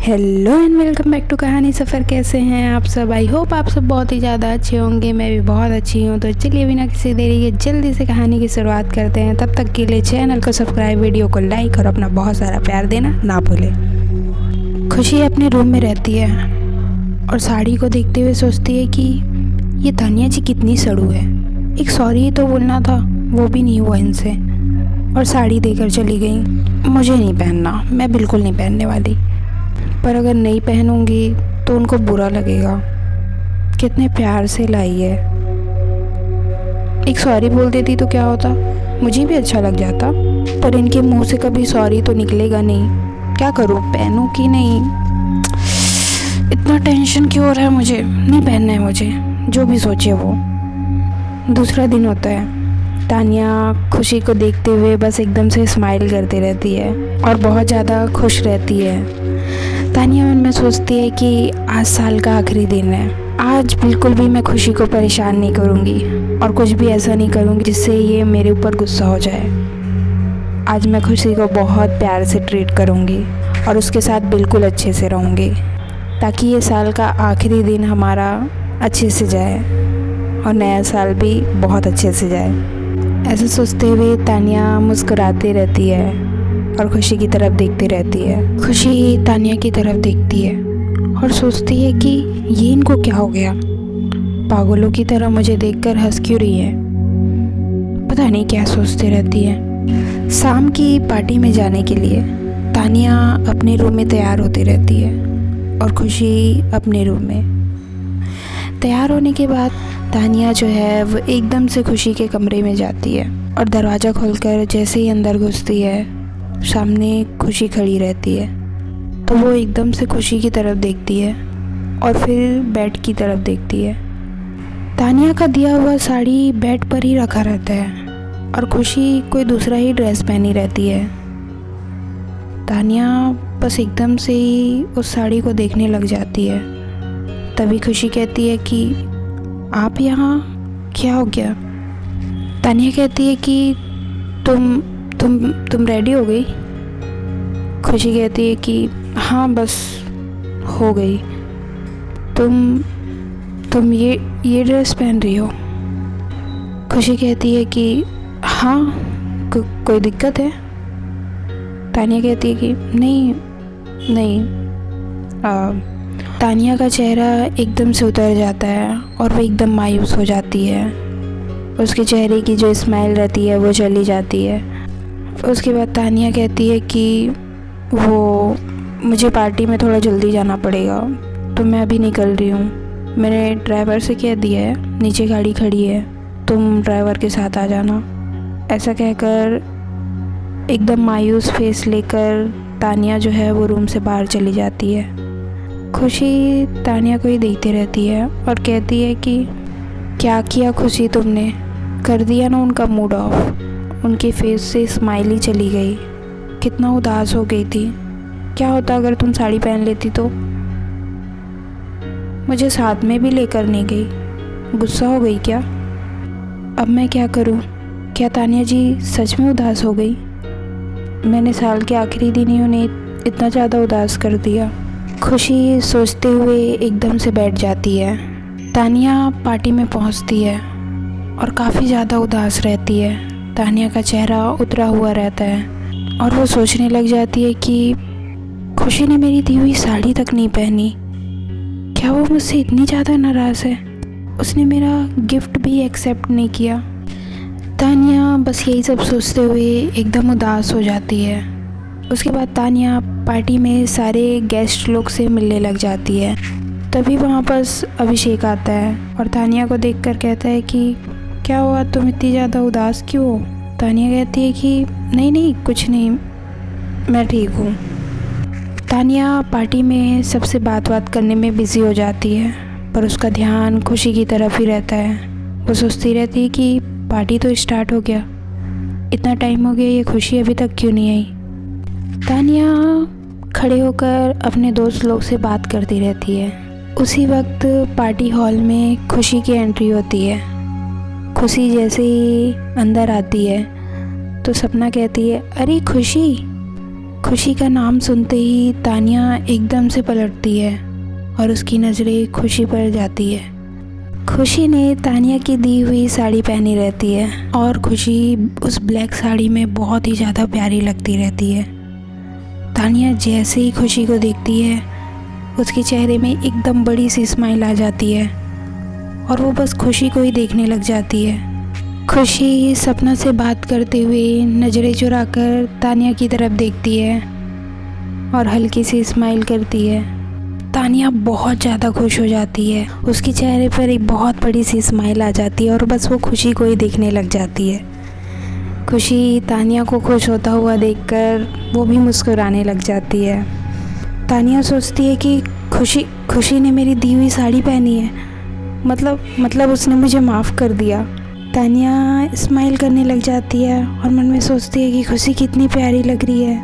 Hello and welcome back to कहानी सफ़र। कैसे हैं आप सब? आई होप आप सब बहुत ही ज़्यादा अच्छे होंगे। मैं भी बहुत अच्छी हूँ। तो चलिए बिना किसी देरी के जल्दी से कहानी की शुरुआत करते हैं। तब तक के लिए चैनल को सब्सक्राइब, वीडियो को लाइक और अपना बहुत सारा प्यार देना ना भूलें। खुशी अपने रूम में रहती है और साड़ी को देखते हुए सोचती है कि ये तानिया जी कितनी सड़ू है। एक सॉरी तो बोलना था, वो भी नहीं हुआ इनसे, और साड़ी देकर चली गई। मुझे नहीं पहनना, मैं बिल्कुल नहीं पहनने वाली। पर अगर नहीं पहनूंगी तो उनको बुरा लगेगा। कितने प्यार से लाई है। एक सॉरी बोल देती तो क्या होता, मुझे भी अच्छा लग जाता। पर इनके मुंह से कभी सॉरी तो निकलेगा नहीं। क्या करूं, पहनूं कि नहीं? इतना टेंशन क्यों हो रहा है मुझे? नहीं पहनना है मुझे, जो भी सोचे वो। दूसरा दिन होता है। तानिया खुशी को देखते हुए बस एकदम से स्माइल करती रहती है और बहुत ज़्यादा खुश रहती है। तानिया मन में सोचती है कि आज साल का आखिरी दिन है। आज बिल्कुल भी मैं खुशी को परेशान नहीं करूँगी और कुछ भी ऐसा नहीं करूँगी जिससे ये मेरे ऊपर गुस्सा हो जाए। आज मैं खुशी को बहुत प्यार से ट्रीट करूँगी और उसके साथ बिल्कुल अच्छे से रहूँगी, ताकि ये साल का आखिरी दिन हमारा अच्छे से जाए और नया साल भी बहुत अच्छे से जाए। ऐसा सोचते हुए तानिया मुस्कुराती रहती है और खुशी की तरफ देखती रहती है। खुशी तानिया की तरफ देखती है और सोचती है कि ये इनको क्या हो गया, पागलों की तरह मुझे देखकर हंस क्यों रही है। पता नहीं क्या सोचती रहती है। शाम की पार्टी में जाने के लिए तानिया अपने रूम में तैयार होती रहती है और खुशी अपने रूम में। तैयार होने के बाद तानिया जो है वो एकदम से खुशी के कमरे में जाती है और दरवाज़ा खोलकर जैसे ही अंदर घुसती है, सामने खुशी खड़ी रहती है। तो वो एकदम से खुशी की तरफ देखती है और फिर बेड की तरफ देखती है। तानिया का दिया हुआ साड़ी बेड पर ही रखा रहता है और खुशी कोई दूसरा ही ड्रेस पहनी रहती है। तानिया बस एकदम से ही उस साड़ी को देखने लग जाती है। तभी खुशी कहती है कि आप यहाँ, क्या हो गया? तानिया कहती है कि तुम रेडी हो गई? खुशी कहती है कि हाँ बस हो गई। तुम ये ड्रेस पहन रही हो? खुशी कहती है कि हाँ, कोई दिक्कत है? तानिया कहती है कि नहीं। तानिया का चेहरा एकदम से उतर जाता है और वो एकदम मायूस हो जाती है। उसके चेहरे की जो स्माइल रहती है वो चली जाती है। उसके बाद तानिया कहती है कि वो मुझे पार्टी में थोड़ा जल्दी जाना पड़ेगा, तो मैं अभी निकल रही हूँ। मैंने ड्राइवर से कह दिया है, नीचे गाड़ी खड़ी है, तुम ड्राइवर के साथ आ जाना। ऐसा कहकर एकदम मायूस फेस लेकर तानिया जो है वो रूम से बाहर चली जाती है। खुशी तानिया को ही देखती रहती है और कहती है कि क्या किया खुशी तुमने? कर दिया ना उनका मूड ऑफ। उनके फेस से स्माइल ही चली गई। कितना उदास हो गई थी। क्या होता अगर तुम साड़ी पहन लेती तो? मुझे साथ में भी लेकर नहीं गई। गुस्सा हो गई क्या? अब मैं क्या करूं? क्या तानिया जी सच में उदास हो गई? मैंने साल के आखिरी दिन ही उन्हें इतना ज़्यादा उदास कर दिया। खुशी सोचते हुए एकदम से बैठ जाती है। तानिया पार्टी में पहुंचती है और काफ़ी ज़्यादा उदास रहती है। तानिया का चेहरा उतरा हुआ रहता है और वो सोचने लग जाती है कि खुशी ने मेरी दी हुई साड़ी तक नहीं पहनी। क्या वो मुझसे इतनी ज़्यादा नाराज़ है? उसने मेरा गिफ्ट भी एक्सेप्ट नहीं किया। तानिया बस यही सब सोचते हुए एकदम उदास हो जाती है। उसके बाद तानिया पार्टी में सारे गेस्ट लोग से मिलने लग जाती है। तभी वहाँ पास अभिषेक आता है और तानिया को देखकर कहता है कि क्या हुआ, तुम इतनी ज़्यादा उदास क्यों हो? तानिया कहती है कि नहीं कुछ नहीं, मैं ठीक हूँ। तानिया पार्टी में सबसे बात करने में बिज़ी हो जाती है, पर उसका ध्यान खुशी की तरफ ही रहता है। वो सोचती रहती है कि पार्टी तो स्टार्ट हो गया, इतना टाइम हो गया, ये खुशी अभी तक क्यों नहीं आई? तानिया खड़े होकर अपने दोस्त लोग से बात करती रहती है। उसी वक्त पार्टी हॉल में खुशी की एंट्री होती है। खुशी जैसे ही अंदर आती है तो सपना कहती है, अरे खुशी, खुशी का नाम सुनते ही तानिया एकदम से पलटती है और उसकी नज़रें खुशी पर जाती है। खुशी ने तानिया की दी हुई साड़ी पहनी रहती है और खुशी उस ब्लैक साड़ी में बहुत ही ज़्यादा प्यारी लगती रहती है। तानिया जैसे ही खुशी को देखती है उसके चेहरे में एकदम बड़ी सी स्माइल आ जाती है और वो बस खुशी को ही देखने लग जाती है। खुशी सपना से बात करते हुए नज़रें चुराकर तानिया की तरफ देखती है और हल्की सी स्माइल करती है। तानिया बहुत ज़्यादा खुश हो जाती है, उसके चेहरे पर एक बहुत बड़ी सी स्माइल आ जाती है और बस वो खुशी को ही देखने लग जाती है। खुशी तानिया को खुश होता हुआ देखकर वो भी मुस्कुराने लग जाती है। तानिया सोचती है कि खुशी ने मेरी दी हुई साड़ी पहनी है, मतलब उसने मुझे माफ़ कर दिया। तानिया स्माइल करने लग जाती है और मन में सोचती है कि खुशी कितनी प्यारी लग रही है,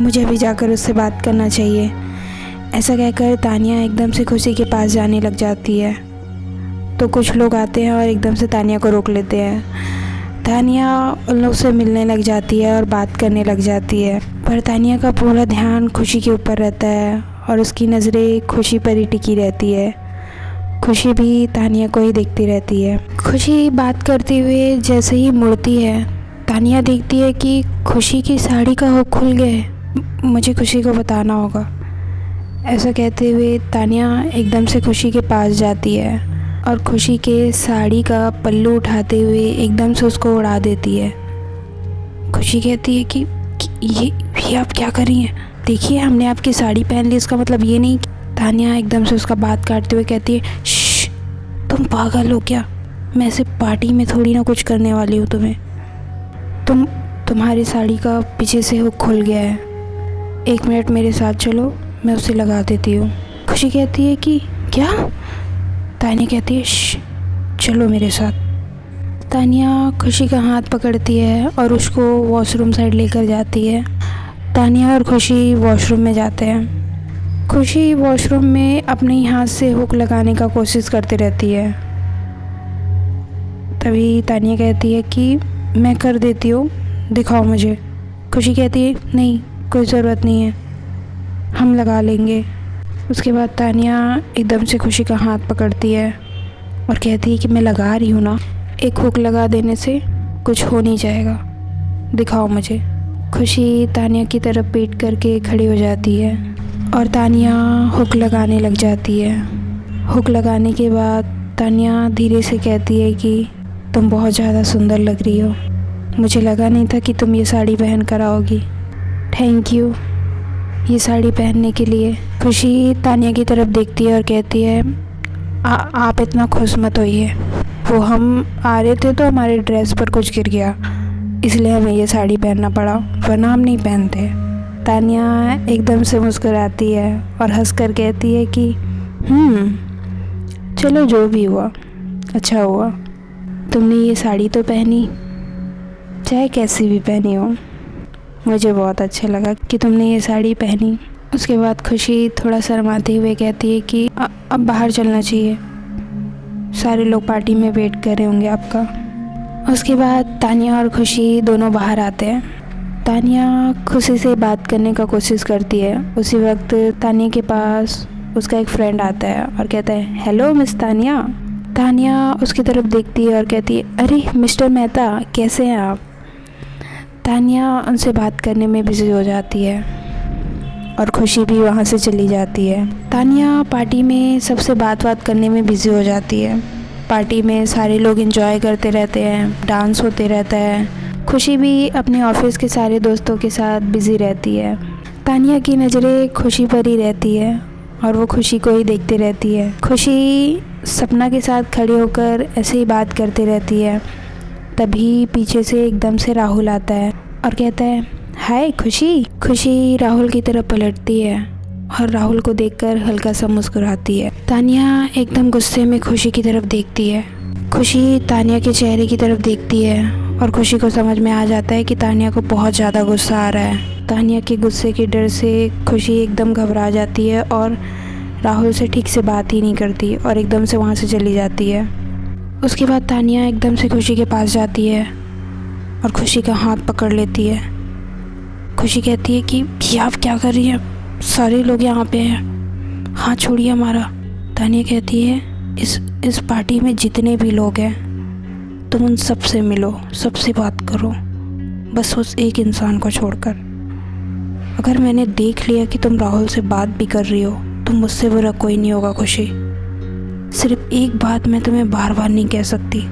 मुझे भी जाकर उससे बात करना चाहिए। ऐसा कहकर तानिया एकदम से खुशी के पास जाने लग जाती है तो कुछ लोग आते हैं और एकदम से तानिया को रोक लेते हैं। तानिया उन लोग से मिलने लग जाती है और बात करने लग जाती है, पर तानिया का पूरा ध्यान खुशी के ऊपर रहता है और उसकी नज़रें खुशी पर ही टिकी रहती है। खुशी भी तानिया को ही देखती रहती है। खुशी बात करते हुए जैसे ही मुड़ती है, तानिया देखती है कि खुशी की साड़ी का हुक खुल गया है, मुझे खुशी को बताना होगा। ऐसा कहते हुए तानिया एकदम से खुशी के पास जाती है और खुशी के साड़ी का पल्लू उठाते हुए एकदम से उसको उड़ा देती है। खुशी कहती है कि ये आप क्या कर रही हैं? देखिए, हमने आपकी साड़ी पहन ली, इसका मतलब ये नहीं। तानिया एकदम से उसका बात काटते हुए कहती है, श्श, तुम पागल हो क्या? मैं ऐसे पार्टी में थोड़ी ना कुछ करने वाली हूँ तुम्हें। तुम्हारी साड़ी का पीछे से हुक खुल गया है, 1 मिनट मेरे साथ चलो, मैं उसे लगा देती हूँ। खुशी कहती है कि क्या? तानिया कहती है, श्श, चलो मेरे साथ। तानिया खुशी का हाथ पकड़ती है और उसको वॉशरूम साइड लेकर जाती है। तानिया और खुशी वॉशरूम में जाते हैं। खुशी वॉशरूम में अपने ही हाथ से हुक लगाने का कोशिश करती रहती है। तभी तानिया कहती है कि मैं कर देती हूँ, दिखाओ मुझे। खुशी कहती है, नहीं, कोई ज़रूरत नहीं है, हम लगा लेंगे। उसके बाद तानिया एकदम से खुशी का हाथ पकड़ती है और कहती है कि मैं लगा रही हूँ ना, एक हुक लगा देने से कुछ हो नहीं जाएगा, दिखाओ मुझे। खुशी तानिया की तरफ पीठ करके खड़ी हो जाती है और तानिया हुक लगाने लग जाती है। हुक लगाने के बाद तानिया धीरे से कहती है कि तुम बहुत ज़्यादा सुंदर लग रही हो, मुझे लगा नहीं था कि तुम ये साड़ी पहन कर आओगी, थैंक यू ये साड़ी पहनने के लिए। खुशी तानिया की तरफ देखती है और कहती है, आप इतना खुश मत होइए, वो हम आ रहे थे तो हमारे ड्रेस पर कुछ गिर गया, इसलिए हमें ये साड़ी पहनना पड़ा, वरना हम नहीं पहनते। तानिया एकदम से मुस्कुराती है और हंसकर कहती है कि चलो जो भी हुआ अच्छा हुआ, तुमने ये साड़ी तो पहनी, चाहे कैसी भी पहनी हो, मुझे बहुत अच्छा लगा कि तुमने ये साड़ी पहनी। उसके बाद खुशी थोड़ा शर्माते हुए कहती है कि अब बाहर चलना चाहिए, सारे लोग पार्टी में वेट कर रहे होंगे आपका। उसके बाद तानिया और खुशी दोनों बाहर आते हैं। तानिया खुशी से बात करने का कोशिश करती है। उसी वक्त तानिया के पास उसका एक फ्रेंड आता है और कहता है, हेलो मिस तानिया। तानिया उसकी तरफ देखती है और कहती है, अरे मिस्टर मेहता, कैसे हैं आप? तानिया उनसे बात करने में बिज़ी हो जाती है और खुशी भी वहाँ से चली जाती है। तानिया पार्टी में सबसे बात करने में बिज़ी हो जाती है। पार्टी में सारे लोग एंजॉय करते रहते हैं, डांस होते रहता है। खुशी भी अपने ऑफिस के सारे दोस्तों के साथ बिज़ी रहती है। तानिया की नज़रें खुशी पर ही रहती है और वो खुशी को ही देखती रहती है। खुशी सपना के साथ खड़े होकर ऐसे ही बात करती रहती है। तभी पीछे से एकदम से राहुल आता है और कहता है, हाय खुशी। खुशी राहुल की तरफ पलटती है और राहुल को देखकर हल्का सा मुस्कुराती है। तानिया एकदम गुस्से में खुशी की तरफ देखती है। खुशी तानिया के चेहरे की तरफ देखती है और खुशी को समझ में आ जाता है कि तानिया को बहुत ज़्यादा गुस्सा आ रहा है। तानिया के गुस्से के डर से खुशी एकदम घबरा जाती है और राहुल से ठीक से बात ही नहीं करती और एकदम से वहाँ से चली जाती है। उसके बाद तानिया एकदम से खुशी के पास जाती है और खुशी का हाथ पकड़ लेती है। खुशी कहती है कि ये आप क्या कर रही हैं, सारे लोग यहाँ पे हैं, हाथ छोड़िए हमारा। तानिया कहती है इस पार्टी में जितने भी लोग हैं तुम उन सब से मिलो, सबसे बात करो, बस उस एक इंसान को छोड़कर। अगर मैंने देख लिया कि तुम राहुल से बात भी कर रही हो तो मुझसे बुरा कोई नहीं होगा खुशी। सिर्फ एक बात मैं तुम्हें बार बार नहीं कह सकती,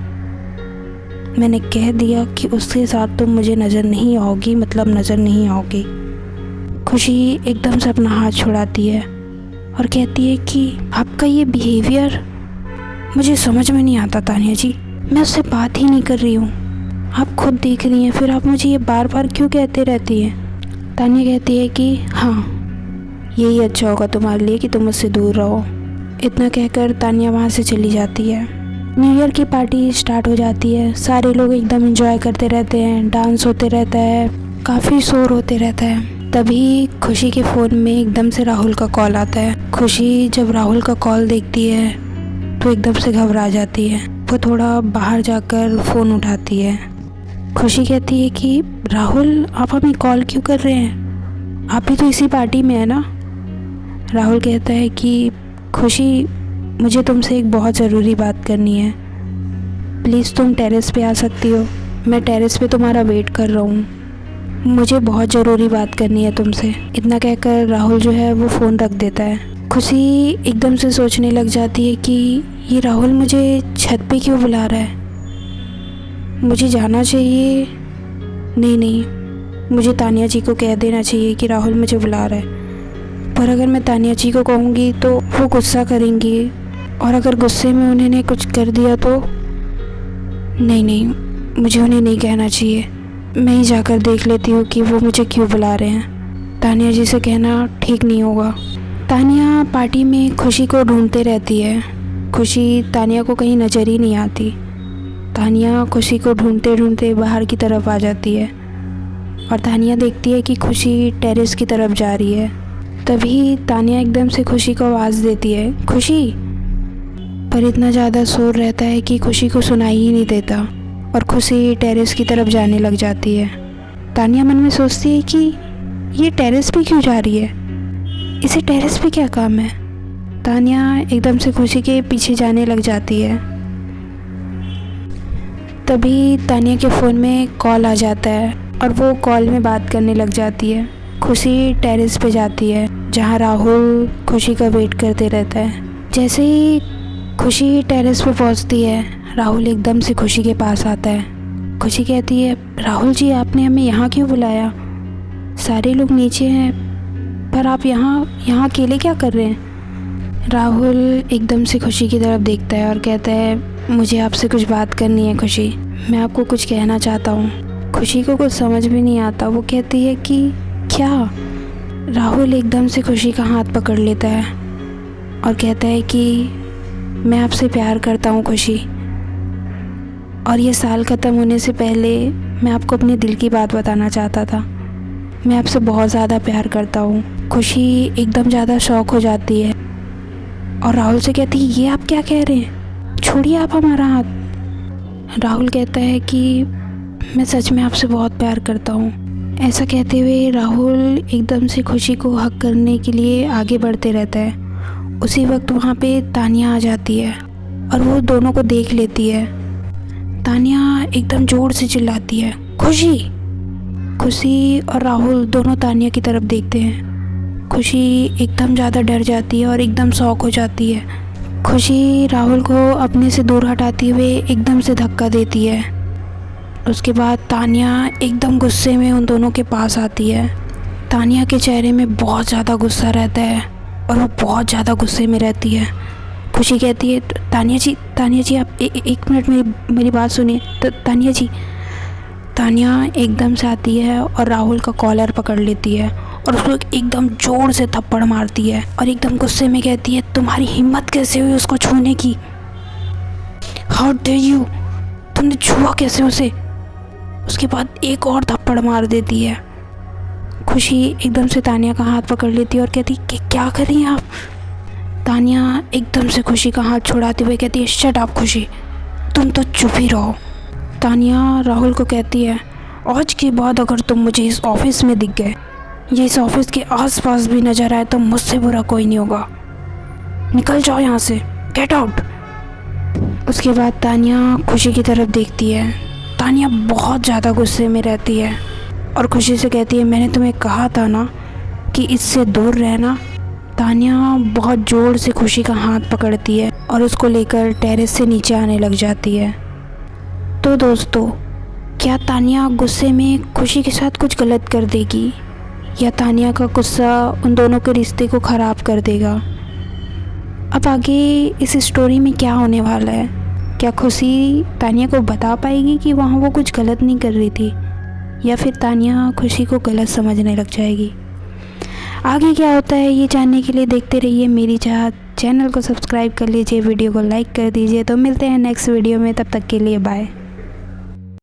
मैंने कह दिया कि उसके साथ तुम मुझे नज़र नहीं आओगी, मतलब नज़र नहीं आओगी। खुशी एकदम से अपना हाथ छुड़ाती है और कहती है कि आपका ये बिहेवियर मुझे समझ में नहीं आता तानिया जी, मैं उससे बात ही नहीं कर रही हूँ, आप खुद देख रही हैं, फिर आप मुझे ये बार बार क्यों कहते रहती हैं। तानिया कहती है कि हाँ यही अच्छा होगा तुम्हारे लिए कि तुम मुझसे दूर रहो। इतना कहकर तानिया वहाँ से चली जाती है। न्यू ईयर की पार्टी स्टार्ट हो जाती है, सारे लोग एकदम एंजॉय करते रहते हैं, डांस होते रहता है, काफ़ी शोर होते रहता है। तभी खुशी के फ़ोन में एकदम से राहुल का कॉल आता है। खुशी जब राहुल का कॉल देखती है तो एकदम से घबरा जाती है, वो थोड़ा बाहर जाकर फ़ोन उठाती है। खुशी कहती है कि राहुल आप हमें कॉल क्यों कर रहे हैं, आप भी तो इसी पार्टी में है ना। राहुल कहता है कि खुशी मुझे तुमसे एक बहुत ज़रूरी बात करनी है, प्लीज़ तुम टेरेस पे आ सकती हो, मैं टेरेस पे तुम्हारा वेट कर रहा हूँ, मुझे बहुत ज़रूरी बात करनी है तुमसे। इतना कहकर राहुल जो है वो फ़ोन रख देता है। खुशी एकदम से सोचने लग जाती है कि ये राहुल मुझे छत पे क्यों बुला रहा है, मुझे जाना चाहिए, नहीं मुझे तानिया जी को कह देना चाहिए कि राहुल मुझे बुला रहा है। पर अगर मैं तानिया जी को कहूँगी तो वो गुस्सा करेंगी, और अगर गुस्से में उन्होंने कुछ कर दिया तो नहीं मुझे उन्हें नहीं कहना चाहिए, मैं ही जाकर देख लेती हूँ कि वो मुझे क्यों बुला रहे हैं। तानिया जी से कहना ठीक नहीं होगा। तानिया पार्टी में खुशी को ढूंढते रहती है, खुशी तानिया को कहीं नज़र ही नहीं आती। तानिया खुशी को ढूंढते ढूंढते बाहर की तरफ आ जाती है और तानिया देखती है कि खुशी टेरेस की तरफ जा रही है। तभी तानिया एकदम से खुशी को आवाज़ देती है, खुशी, पर इतना ज़्यादा शोर रहता है कि खुशी को सुनाई ही नहीं देता और खुशी टेरेस की तरफ जाने लग जाती है। तानिया मन में सोचती है कि ये टेरेस पे क्यों जा रही है, इसे टेरेस पे क्या काम है। तानिया एकदम से खुशी के पीछे जाने लग जाती है। तभी तानिया के फ़ोन में कॉल आ जाता है और वो कॉल में बात करने लग जाती है। खुशी टेरेस पे जाती है जहाँ राहुल खुशी का वेट करते रहता है। जैसे ही खुशी टेरेस पे पहुँचती है, राहुल एकदम से खुशी के पास आता है। खुशी कहती है, राहुल जी आपने हमें यहाँ क्यों बुलाया, सारे लोग नीचे हैं पर आप यहाँ अकेले क्या कर रहे हैं। राहुल एकदम से खुशी की तरफ देखता है और कहता है, मुझे आपसे कुछ बात करनी है खुशी, मैं आपको कुछ कहना चाहता हूँ। खुशी को कुछ समझ भी नहीं आता, वो कहती है कि क्या। राहुल एकदम से खुशी का हाथ पकड़ लेता है और कहता है कि मैं आपसे प्यार करता हूँ खुशी, और ये साल ख़त्म होने से पहले मैं आपको अपने दिल की बात बताना चाहता था, मैं आपसे बहुत ज़्यादा प्यार करता हूँ। खुशी एकदम ज़्यादा शॉक हो जाती है और राहुल से कहती है, ये आप क्या कह रहे हैं, छोड़िए आप हमारा हाथ। राहुल कहता है कि मैं सच में आपसे बहुत प्यार करता हूँ। ऐसा कहते हुए राहुल एकदम से खुशी को हग करने के लिए आगे बढ़ते रहता है। उसी वक्त वहाँ पे तानिया आ जाती है और वो दोनों को देख लेती है। तानिया एकदम ज़ोर से चिल्लाती है, खुशी। खुशी और राहुल दोनों तानिया की तरफ देखते हैं। खुशी एकदम ज़्यादा डर जाती है और एकदम शॉक हो जाती है। खुशी राहुल को अपने से दूर हटाते हुए एकदम से धक्का देती है। उसके बाद तानिया एकदम गुस्से में उन दोनों के पास आती है। तानिया के चेहरे में बहुत ज़्यादा गुस्सा रहता है और वो बहुत ज़्यादा गुस्से में रहती है। खुशी कहती है, तानिया जी आप एक मिनट मेरी बात सुनिए। तानिया जी। तानिया एकदम से आती है और राहुल का कॉलर पकड़ लेती है और उसको एकदम ज़ोर से थप्पड़ मारती है और एकदम गुस्से में कहती है, तुम्हारी हिम्मत कैसे हुई उसको छूने की, हाउ डेयर यू, तुमने छुआ कैसे उसे। उसके बाद एक और थप्पड़ मार देती है। खुशी एकदम से तानिया का हाथ पकड़ लेती है और कहती कि क्या कर रही हैं आप। तानिया एकदम से खुशी का हाथ छुड़ाते हुए कहती है, शट अप खुशी, तुम तो चुप ही रहो। तानिया राहुल को कहती है, आज के बाद अगर तुम मुझे इस ऑफिस में दिख गए या इस ऑफिस के आसपास भी नजर आए तो मुझसे बुरा कोई नहीं होगा। निकल जाओ यहाँ से, गेट आउट। उसके बाद तानिया खुशी की तरफ देखती है। तानिया बहुत ज़्यादा गुस्से में रहती है और खुशी से कहती है, मैंने तुम्हें कहा था ना कि इससे दूर रहना। तानिया बहुत ज़ोर से खुशी का हाथ पकड़ती है और उसको लेकर टेरेस से नीचे आने लग जाती है। तो दोस्तों, क्या तानिया गुस्से में खुशी के साथ कुछ गलत कर देगी या तानिया का गुस्सा उन दोनों के रिश्ते को ख़राब कर देगा? अब आगे इस स्टोरी में क्या होने वाला है? क्या खुशी तानिया को बता पाएगी कि वहाँ वो कुछ गलत नहीं कर रही थी, या फिर तानिया खुशी को गलत समझने लग जाएगी? आगे क्या होता है ये जानने के लिए देखते रहिए मेरी चाहत। चैनल को सब्सक्राइब कर लीजिए, वीडियो को लाइक कर दीजिए। तो मिलते हैं नेक्स्ट वीडियो में, तब तक के लिए बाय।